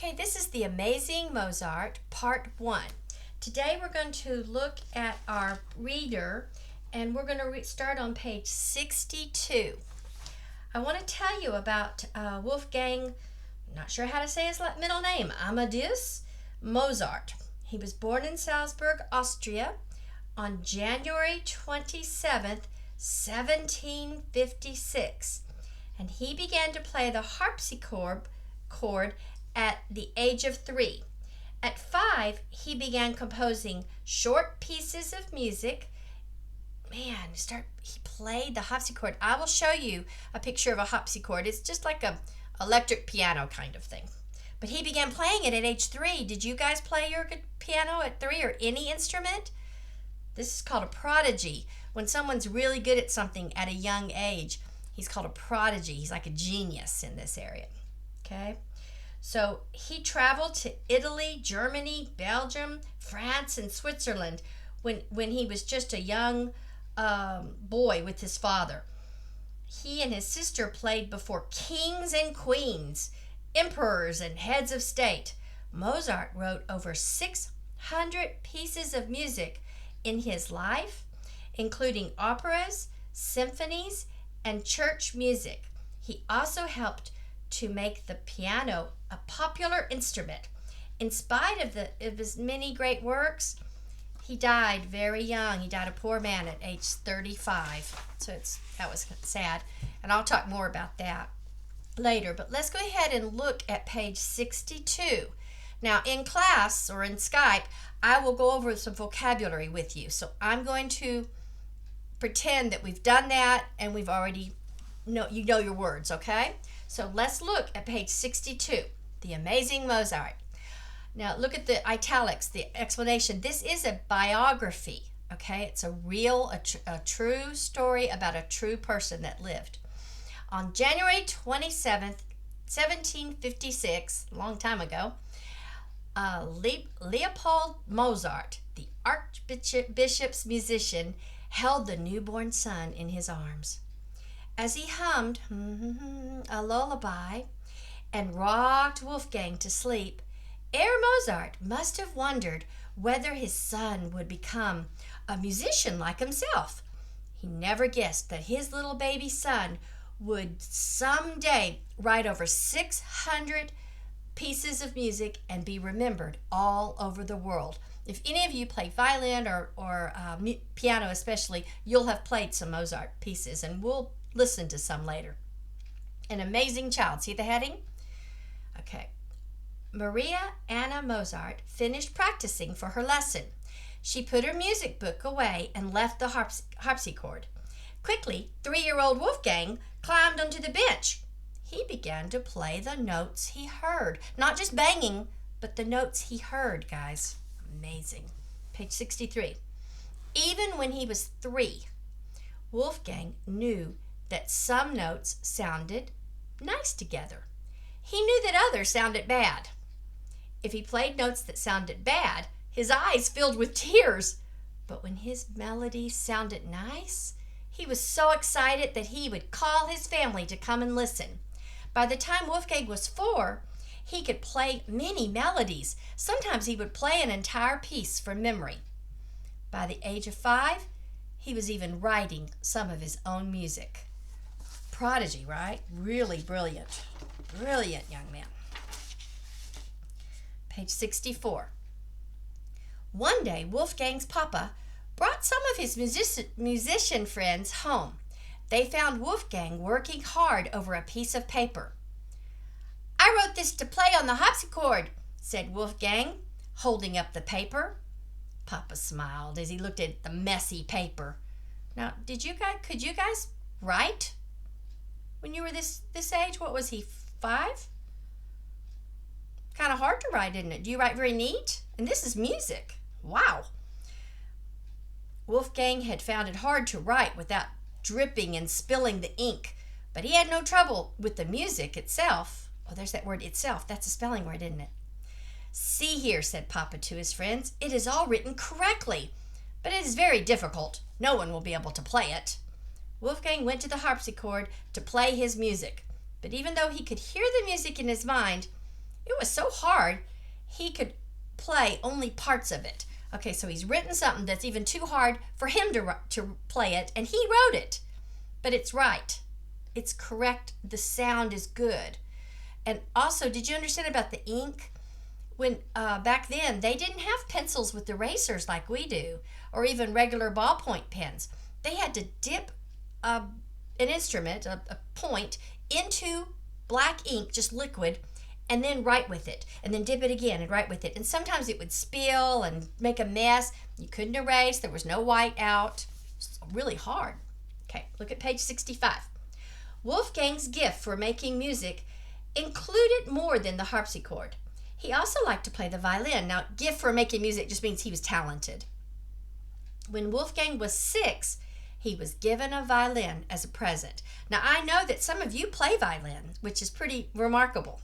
Okay, this is The Amazing Mozart, Part 1. Today we're going to look at our reader and we're going to start on page 62. I want to tell you about Wolfgang, not sure how to say his middle name, Amadeus Mozart. He was born in Salzburg, Austria on January 27th, 1756. And he began to play the harpsichord at the age of 3. At 5, he began composing short pieces of music. He played the harpsichord. I will show you a picture of a harpsichord. It's just like a electric piano kind of thing. But he began playing it at age 3. Did you guys play your piano at 3 or any instrument? This is called a prodigy. When someone's really good at something at a young age, he's called a prodigy. He's like a genius in this area. Okay? So he traveled to Italy, Germany, Belgium, France, and Switzerland when he was just a young boy with his father. He and his sister played before kings and queens, emperors and heads of state. Mozart wrote over 600 pieces of music in his life, including operas, symphonies, and church music. He also helped to make the piano a popular instrument. In spite of his many great works, he died very young. He died a poor man at age 35. So that was sad. And I'll talk more about that later. But let's go ahead and look at page 62. Now, in class or in Skype, I will go over some vocabulary with you. So I'm going to pretend that we've done that and we've already know your words, okay? So let's look at page 62, The Amazing Mozart. Now look at the italics, the explanation. This is a biography, okay? It's a true story about a true person that lived. On January 27th, 1756, a long time ago, Leopold Mozart, the Archbishop's musician, held the newborn son in his arms. As he hummed a lullaby and rocked Wolfgang to sleep, Herr Mozart must have wondered whether his son would become a musician like himself. He never guessed that his little baby son would someday write over 600 pieces of music and be remembered all over the world. If any of you play violin or piano especially, you'll have played some Mozart pieces, and we'll listen to some later. An amazing child. See the heading? Okay. Maria Anna Mozart finished practicing for her lesson. She put her music book away and left the harpsichord. Quickly, 3-year-old Wolfgang climbed onto the bench. He began to play the notes he heard. Not just banging, but the notes he heard, guys. Amazing. Page 63. Even when he was 3, Wolfgang knew that some notes sounded nice together. He knew that others sounded bad. If he played notes that sounded bad, his eyes filled with tears. But when his melody sounded nice, he was so excited that he would call his family to come and listen. By the time Wolfgang was 4, he could play many melodies. Sometimes he would play an entire piece from memory. By the age of 5, he was even writing some of his own music. Prodigy, right? Really brilliant. Brilliant young man. Page 64. One day, Wolfgang's papa brought some of his musician friends home. They found Wolfgang working hard over a piece of paper. "I wrote this to play on the harpsichord," said Wolfgang, holding up the paper. Papa smiled as he looked at the messy paper. Now, could you guys write when you were this age? What was he, 5? Kind of hard to write, isn't it? Do you write very neat? And this is music. Wow. Wolfgang had found it hard to write without dripping and spilling the ink, but he had no trouble with the music itself. Oh, there's that word itself. That's a spelling word, isn't it? "See here," said Papa to his friends. "It is all written correctly, but it is very difficult. No one will be able to play it." Wolfgang went to the harpsichord to play his music, but even though he could hear the music in his mind, It was so hard, he could play only parts of it. Okay, so he's written something that's even too hard for him to play it, and he wrote it. But it's right. It's correct. The sound is good. And also, did you understand about the ink? When back then, they didn't have pencils with erasers like we do, or even regular ballpoint pens. They had to dip an instrument, a point, into black ink, just liquid, and then write with it, and then dip it again and write with it. And sometimes it would spill and make a mess. You couldn't erase. There was no white out. It's really hard. Okay, look at page 65. Wolfgang's gift for making music included more than the harpsichord. He also liked to play the violin. Now, gift for making music just means he was talented. When Wolfgang was 6, he was given a violin as a present. Now, I know that some of you play violin, which is pretty remarkable.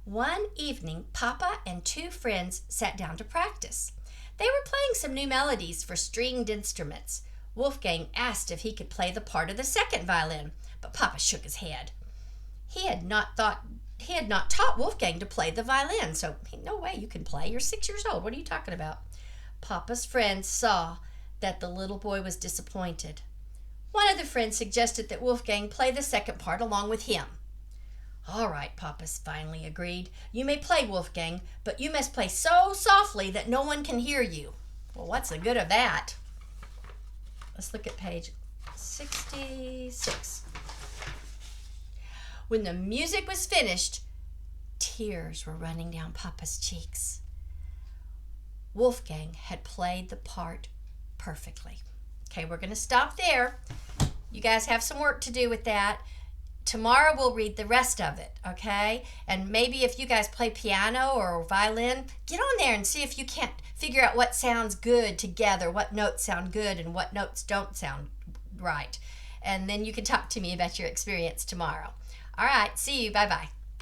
One evening, Papa and 2 friends sat down to practice. They were playing some new melodies for stringed instruments. Wolfgang asked if he could play the part of the second violin, but Papa shook his head. He had not taught Wolfgang to play the violin, so no way you can play. You're 6 years old. What are you talking about? Papa's friends saw that the little boy was disappointed. One of the friends suggested that Wolfgang play the second part along with him. All right, Papa finally agreed. You may play, Wolfgang, but you must play so softly that no one can hear you. Well, what's the good of that? Let's look at page 66. When the music was finished, tears were running down Papa's cheeks. Wolfgang had played the part perfectly. Okay, we're going to stop there. You guys have some work to do with that. Tomorrow we'll read the rest of it, okay? And maybe if you guys play piano or violin, get on there and see if you can't figure out what sounds good together, what notes sound good and what notes don't sound right. And then you can talk to me about your experience tomorrow. All right, see you. Bye-bye.